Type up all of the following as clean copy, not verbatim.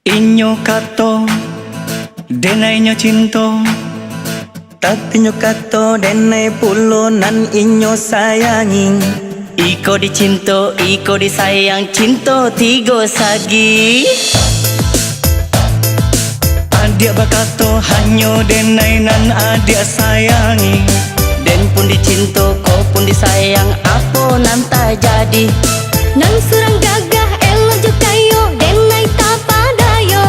Inyo kato denai nyo cinto, tapi nyo kato denai pulo nan inyo sayangi. Iko dicinto, iko disayang, cinto tigo sagi. Adia bakato hanyo denai nan adia sayangi. Den pun dicinto, ko pun disayang, apa nan tak jadi. Nang surang gagah elo jo kayo denai tapadayo.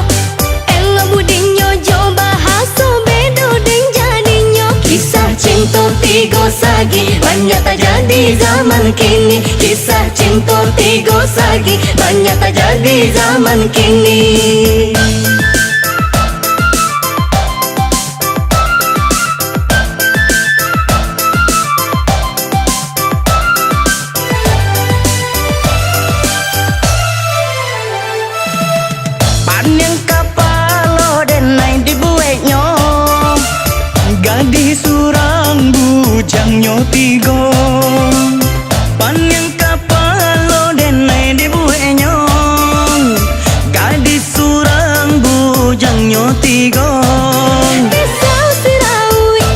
Elo budinyo jo bahaso bedo den jadinyo. Kisah cinta tigo sagi banyak tak jadi zaman kini. Kisah cinta tigo sagi banyak tak jadi zaman kini. Yang kapalo denai dibuat nyo, gadis surang bujang nyo tigo. pan yang kapalo denai dibuat nyo, gadis surang bujang nyo tigo. Pisau siraui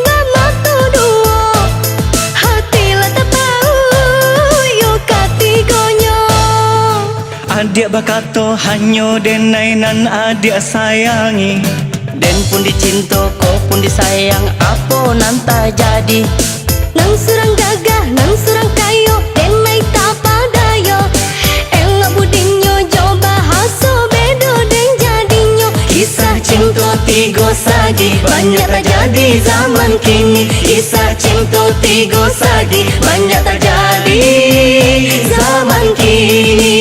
nama tu duo, hati la tapau yo katigonyo. Adia bakato hanyo denai nan adia sayangi. Den pun dicinto, ko pun disayang, apa nan tak jadi. Nang surang gagah, nang surang kayo denai tapadayo. Elo budinyo jo bahaso bedo den jadinyo. Kisah cinta tigo sagi banyak tak jadi zaman kini. Kisah cinta tigo sagi banyak tak jadi zaman kini.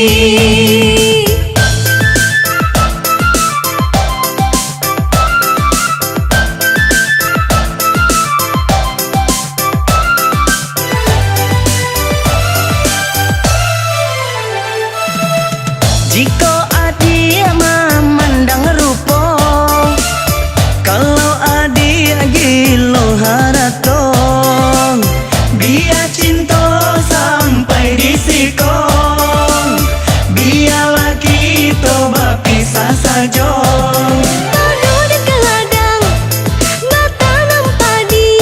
Jika adia memandang rupa, Kalau adia gilo haratong, biar cinta sampai di sikong. Biarlah kita berpisah saja. Pado den keladang, matanam padi.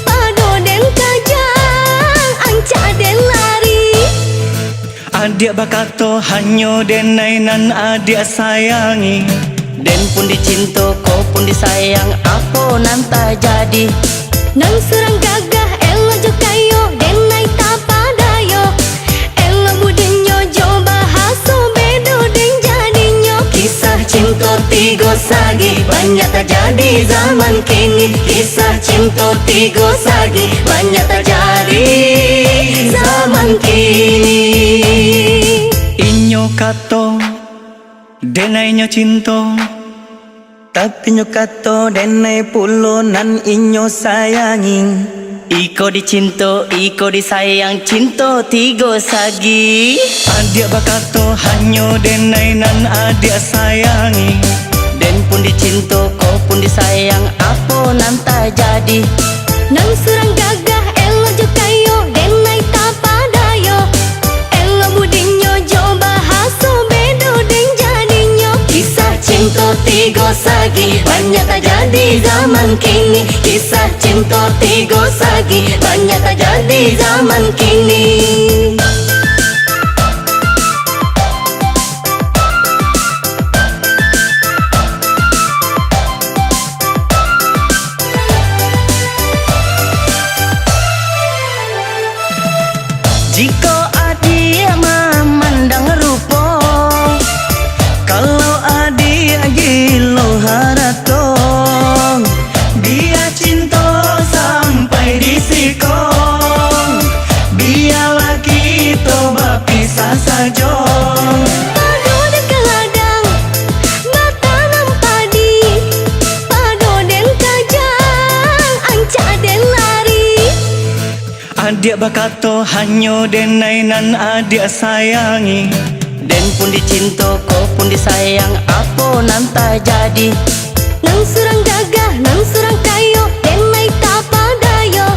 Pado den kajang, anca den lari. Adia bakato hanyo denai nan adia sayangi. den pun dicinto, ko pun disayang, apa nan tak jadi. Nang surang gagah elo jo kayo denai tapadayo. Elo budinyo jo bahaso bedo den jadinyo. Kisah cinta tigo sagi banyak tak jadi zaman kini. Kisah cinta tigo sagi banyak tak jadi zaman kini. Inyo kato denai nyo cinto, Tapi nyo kato denai pulo nan inyo sayangi. Iko dicinto, iko disayang, cinta tigo sagi. adia bakato hanyo denai nan adia sayangi. Den pun dicinto, ko pun disayang, apa nan tak jadi. Nang surang gagah elo jo kayo denai tapadayo. Elo budinyo jo bahaso bedo den jadinyo. Kisah cinta tigo sagi banyak tak jadi zaman kini. Kisah cinta tigo sagi banyak tak jadi zaman kini. Jika adia memandang rupa, Kalau adia gilo haratong, biar cinta sampai di sikong. Biarlah kita berpisah saja. Pado den keladang, matanam padi. Pado den kajang, anca den lari. Adia bakato hanyo denai nan adia sayangi. den pun dicinto, ko pun disayang, apa nan tak jadi. Nang surang gagah, nang surang kayo denai tapadayo.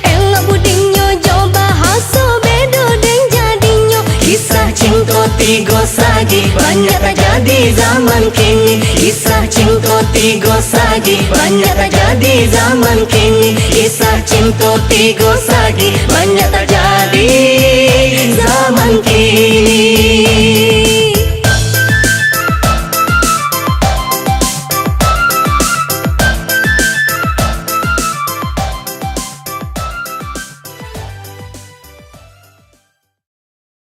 Elo budinyo jo bahaso bedo den jadinyo. Kisah cinta cinta tiga sagi banyak terjadi zaman kini. Kisah cinta tiga sagi banyak terjadi zaman kini. Kisah cinta tiga sagi banyak terjadi zaman kini.